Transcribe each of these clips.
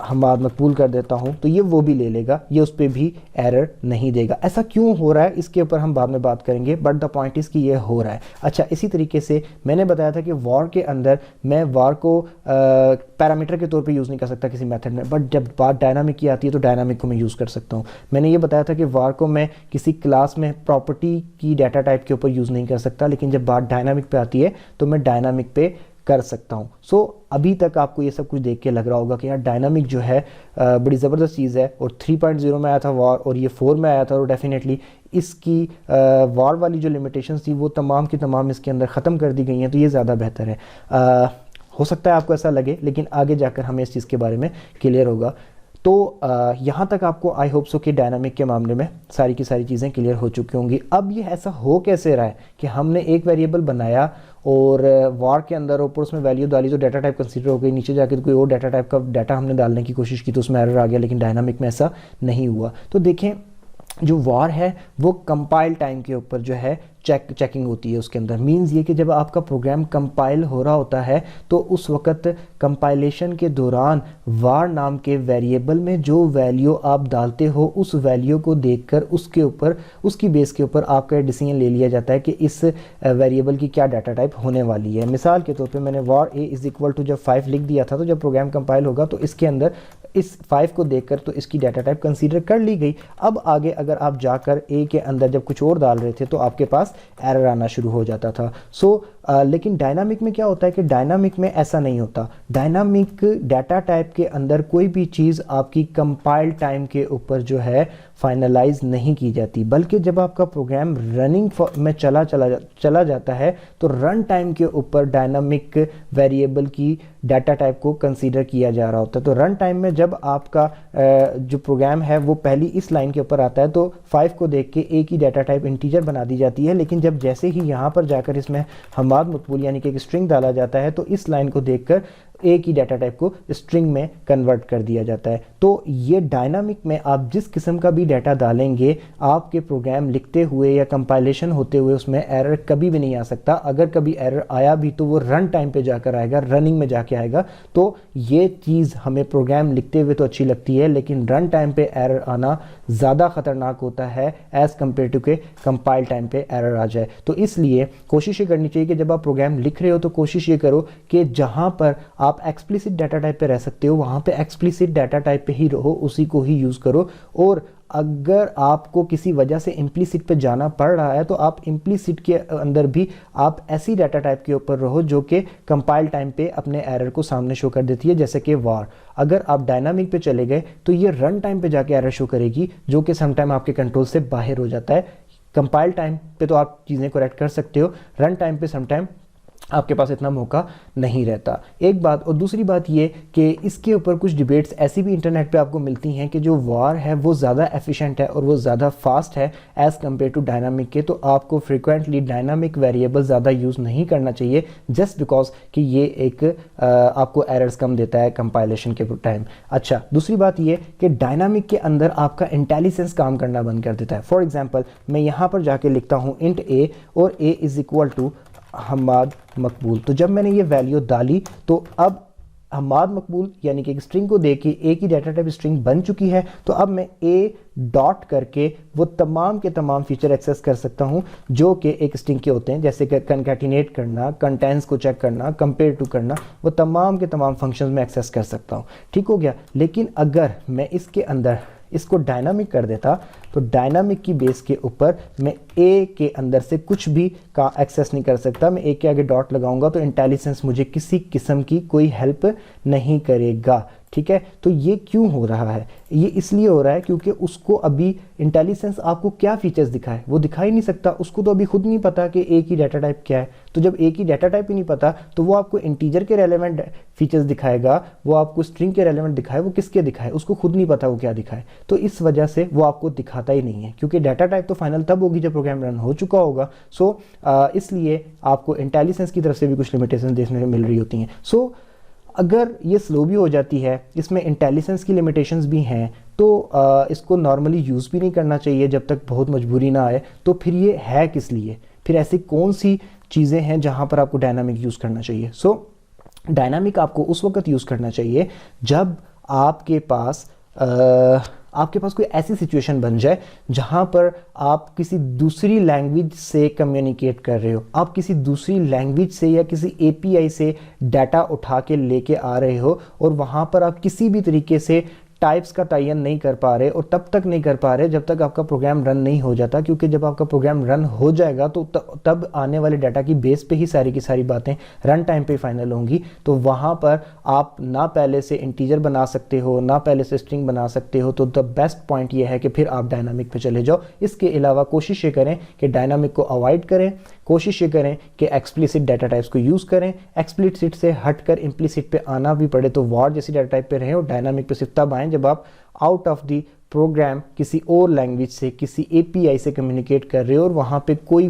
حماد مقبول کر دیتا ہوں تو یہ وہ بھی لے لے گا, یہ اس پہ بھی ایرر نہیں دے گا. ایسا کیوں ہو رہا ہے اس کے اوپر ہم بعد میں بات کریں گے, بٹ دا پوائنٹ از کہ یہ ہو رہا ہے. اچھا, اسی طریقے سے میں نے بتایا تھا کہ وار کے اندر میں وار کو پیرامیٹر کے طور پہ یوز نہیں کر سکتا کسی میتھڈ میں, بٹ جب بات ڈائنامک کی آتی ہے تو ڈائنامک کو میں یوز کر سکتا ہوں. میں نے یہ بتایا تھا کہ وار کو میں کسی کلاس میں پراپرٹی کی ڈیٹا ٹائپ کے اوپر یوز نہیں کر سکتا, لیکن جب بات ڈائنامک پہ آتی ہے تو میں ڈائنامک پہ کر سکتا ہوں. سو ابھی تک آپ کو یہ سب کچھ دیکھ کے لگ رہا ہوگا کہ یار ڈائنامک جو ہے بڑی زبردست چیز ہے, اور 3.0 میں آیا تھا وار اور یہ 4 میں آیا تھا, اور ڈیفینیٹلی اس کی وار والی جو لمیٹیشنز تھی وہ تمام کی تمام اس کے اندر ختم کر دی گئی ہیں, تو یہ زیادہ بہتر ہے. ہو سکتا ہے آپ کو ایسا لگے, لیکن آگے جا کر ہمیں اس چیز کے بارے میں کلیئر ہوگا. تو یہاں تک آپ کو آئی ہوپ سو کہ ڈائنامک کے معاملے میں ساری کی ساری چیزیں کلیئر ہو چکی ہوں گی. اب یہ ایسا ہو کیسے رہا ہے کہ ہم نے ایک ویریبل بنایا اور وار کے اندر اوپر اس میں ویلیو ڈالی تو ڈیٹا ٹائپ کنسیڈر ہو گئی, نیچے جا کے کوئی اور ڈیٹا ٹائپ کا ڈیٹا ہم نے ڈالنے کی کوشش کی تو اس میں ایرر آ گیا, لیکن ڈائنامک میں ایسا نہیں ہوا. تو دیکھیں جو وار ہے وہ کمپائل ٹائم کے اوپر جو ہے چیکنگ ہوتی ہے اس کے اندر. مینز یہ کہ جب آپ کا پروگرام کمپائل ہو رہا ہوتا ہے تو اس وقت کمپائلیشن کے دوران وار نام کے ویریبل میں جو ویلیو آپ ڈالتے ہو اس ویلیو کو دیکھ کر اس کے اوپر, اس کی بیس کے اوپر آپ کا ڈیسیژن لے لیا جاتا ہے کہ اس ویریبل کی کیا ڈیٹا ٹائپ ہونے والی ہے. مثال کے طور پہ میں نے وار اے از اکول ٹو جب 5 لکھ دیا تھا, تو جب پروگرام کمپائل ہوگا تو اس کے اندر اس 5 کو دیکھ کر تو اس کی ڈیٹا ٹائپ کنسیڈر کر لی گئی. اب آگے اگر آپ جا کر اے کے اندر جب کچھ اور ڈال رہے تھے تو آپ کے پاس ایرر آنا شروع ہو جاتا تھا. لیکن ڈائنامک میں کیا ہوتا ہے کہ ڈائنامک میں ایسا نہیں ہوتا. ڈائنامک ڈیٹا ٹائپ کے اندر کوئی بھی چیز آپ کی کمپائل ٹائم کے اوپر جو ہے فائنلائز نہیں کی جاتی, بلکہ جب آپ کا پروگرام رننگ میں چلا جاتا ہے تو رن ٹائم کے اوپر ڈائنامک ویریبل کی ڈیٹا ٹائپ کو کنسیڈر کیا جا رہا ہوتا ہے. تو رن ٹائم میں جب آپ کا جو پروگرام ہے وہ پہلی اس لائن کے اوپر آتا ہے تو 5 کو دیکھ کے اے کی ڈیٹا ٹائپ انٹیجر بنا دی جاتی ہے, لیکن جب جیسے ہی یہاں پر جا کر اس میں حماد مقبول یعنی کہ ایک اسٹرنگ ڈالا جاتا ہے تو اس لائن کو دیکھ کر اے کی ڈیٹا ٹائپ کو اسٹرنگ میں کنورٹ کر دیا جاتا ہے. تو یہ ڈائنامک میں آپ جس قسم کا بھی ڈیٹا ڈالیں گے آپ کے پروگرام لکھتے ہوئے یا کمپائلیشن ہوتے ہوئے اس میں ایرر کبھی بھی نہیں آ سکتا. اگر کبھی ایرر آیا بھی تو وہ رن ٹائم پہ جا کر آئے گا, رننگ میں جا کے آئے گا. تو یہ چیز ہمیں پروگرام لکھتے ہوئے تو اچھی لگتی ہے, لیکن رن ٹائم پہ ایرر آنا زیادہ خطرناک ہوتا ہے ایز کمپیئر ٹو کہ کمپائل ٹائم پہ ایرر آ جائے. تو اس لیے کوشش یہ کرنی چاہیے کہ جب آپ پروگرام لکھ رہے ہو تو کوشش یہ کرو کہ جہاں پر آپ ایکسپلیسٹ ڈیٹا ٹائپ پہ رہ سکتے ہو وہاں پہ ایکسپلیسٹ ڈیٹا ٹائپ پہ ہی رہو, اسی کو ہی یوز کرو. اور اگر آپ کو کسی وجہ سے امپلیسٹ پہ جانا پڑ رہا ہے تو آپ امپلیسٹ کے اندر بھی آپ ایسی ڈیٹا ٹائپ کے اوپر رہو جو کہ کمپائل ٹائم پہ اپنے ایرر کو سامنے شو کر دیتی ہے, جیسے کہ وار. اگر آپ ڈائنامک پہ چلے گئے تو یہ رن ٹائم پہ جا کے ایرر شو کرے گی, جو کہ سم ٹائم آپ کے کنٹرول سے باہر ہو جاتا ہے. کمپائل ٹائم پہ تو آپ چیزیں کریکٹ کر سکتے ہو, رن ٹائم پہ سم ٹائم آپ کے پاس اتنا موقع نہیں رہتا. ایک بات. اور دوسری بات یہ کہ اس کے اوپر کچھ ڈیبیٹس ایسی بھی انٹرنیٹ پہ آپ کو ملتی ہیں کہ جو وار ہے وہ زیادہ ایفیشینٹ ہے اور وہ زیادہ فاسٹ ہے ایز کمپیئر ٹو ڈائنامک کے. تو آپ کو فریکوینٹلی ڈائنامک ویریبل زیادہ یوز نہیں کرنا چاہیے جسٹ بیکاز کہ یہ ایک آپ کو ایررز کم دیتا ہے کمپائلیشن کے ٹائم. اچھا, دوسری بات یہ کہ ڈائنامک کے اندر آپ کا انٹیلیجنس کام کرنا بند کر دیتا ہے. فار ایگزامپل میں یہاں پر جا کے لکھتا ہوں انٹ اے اور اے از اکول ٹو حماد مقبول. تو جب میں نے یہ ویلیو ڈالی تو اب حماد مقبول یعنی کہ ایک اسٹرنگ کو دیکھ کے اے کی ڈیٹا ٹائپ اسٹرنگ بن چکی ہے. تو اب میں اے ڈاٹ کر کے وہ تمام کے تمام فیچر ایکسیس کر سکتا ہوں جو کہ ایک اسٹرنگ کے ہوتے ہیں, جیسے کہ کنکیٹینیٹ کرنا, کنٹینٹس کو چیک کرنا, کمپیئر ٹو کرنا, وہ تمام کے تمام فنکشنز میں ایکسیس کر سکتا ہوں. ٹھیک ہو گیا. لیکن اگر میں اس کے اندر اس کو ڈائنامک کر دیتا تو ڈائنامک کی بیس کے اوپر میں اے کے اندر سے کچھ بھی کا ایکسیس نہیں کر سکتا. میں اے کے آگے ڈاٹ لگاؤں گا تو انٹیلیجنس مجھے کسی قسم کی کوئی ہیلپ نہیں کرے گا. ٹھیک ہے. تو یہ کیوں ہو رہا ہے؟ یہ اس لیے ہو رہا ہے کیونکہ اس کو ابھی انٹیلیجنس آپ کو کیا فیچرز دکھائے وہ دکھا ہی نہیں سکتا. اس کو تو ابھی خود نہیں پتا کہ اے کی ڈیٹا ٹائپ کیا ہے. تو جب اے کی ڈیٹا ٹائپ ہی نہیں پتا تو وہ آپ کو انٹیجر کے ریلیونٹ فیچرز دکھائے گا, وہ آپ کو اسٹرنگ کے ریلیونٹ دکھائے, وہ کس کے دکھائے اس کو خود نہیں پتا وہ کیا دکھائے. تو اس وجہ سے وہ آپ کو دکھاتا ہی نہیں ہے کیونکہ ڈیٹا ٹائپ تو فائنل تب ہوگی جب پروگرام رن ہو چکا ہوگا. سو اس لیے آپ کو انٹیلیجنس کی طرف سے بھی کچھ لمیٹیشن دیکھنے کو مل رہی ہوتی ہیں. سو اگر یہ سلو بھی ہو جاتی ہے, اس میں انٹیلیجنس کی لمیٹیشنز بھی ہیں, تو اس کو نارملی یوز بھی نہیں کرنا چاہیے جب تک بہت مجبوری نہ آئے. تو پھر یہ ہے کس لیے؟ پھر ایسی کون سی چیزیں ہیں جہاں پر آپ کو ڈائنامک یوز کرنا چاہیے؟ سو ڈائنامک آپ کو اس وقت یوز کرنا چاہیے جب آپ کے پاس کوئی ایسی سچویشن بن جائے جہاں پر آپ کسی دوسری لینگویج سے کمیونیکیٹ کر رہے ہو، آپ کسی دوسری لینگویج سے یا کسی اے پی آئی سے ڈیٹا اٹھا کے لے کے آ رہے ہو، اور وہاں پر آپ کسی بھی طریقے سے ٹائپس کا تعین نہیں کر پا رہے، اور تب تک نہیں کر پا رہے جب تک آپ کا پروگرام رن نہیں ہو جاتا، کیونکہ جب آپ کا پروگرام رن ہو جائے گا تو تب آنے والے ڈیٹا کی بیس پہ ہی ساری کی ساری باتیں رن ٹائم پہ فائنل ہوں گی. تو وہاں پر آپ نہ پہلے سے انٹیجر بنا سکتے ہو نہ پہلے سے اسٹرنگ بنا سکتے ہو. تو دا بیسٹ پوائنٹ یہ ہے کہ پھر آپ ڈائنامک پہ چلے جاؤ. اس کے علاوہ کوشش یہ کریں کہ ڈائنامک کو اوائڈ کریں، کوشش یہ کریں کہ ایکسپلیسٹ ڈیٹا ٹائپس کو یوز کریں. ایکسپلیسٹ سے ہٹ کر امپلیسٹ پہ آنا بھی پڑے تو وار جیسی ڈیٹا ٹائپ پہ رہیں، اور ڈائنامک پہ صرف تب آئیں جب آپ آؤٹ آف دی پروگرام کسی اور لینگویج سے، کسی اے پی آئی سے کمیونیکیٹ کر رہے ہو، اور وہاں پہ کوئی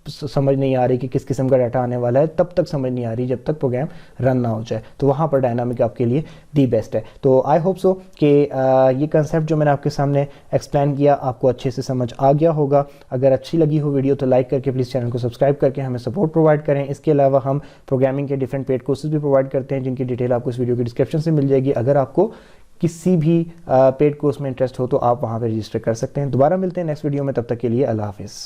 سمجھ نہیں آ رہی کہ کس قسم کا ڈیٹا آنے والا ہے. تب تک سمجھ نہیں آ رہی جب تک پروگرام رن نہ ہو جائے. تو وہاں پر ڈائنامک آپ کے لیے دی بیسٹ ہے. تو آئی ہوپ سو کہ یہ کنسیپٹ جو میں نے آپ کے سامنے ایکسپلین کیا آپ کو اچھے سے سمجھ آ گیا ہوگا. اگر اچھی لگی ہو ویڈیو تو لائک کر کے پلیز چینل کو سبسکرائب کر کے ہمیں سپورٹ پرووائڈ کریں. اس کے علاوہ ہم پروگرامنگ کے ڈفرینٹ پیڈ کورسز بھی پرووائڈ کرتے ہیں، جن کی ڈیٹیل آپ کو اس ویڈیو کی ڈسکرپشن سے مل جائے گی. اگر آپ کو کسی بھی پیڈ کورس میں انٹرسٹ ہو تو آپ وہاں پہ رجسٹر کر سکتے ہیں. دوبارہ ملتے ہیں نیکسٹ ویڈیو میں، تب تک کے لیے اللہ حافظ.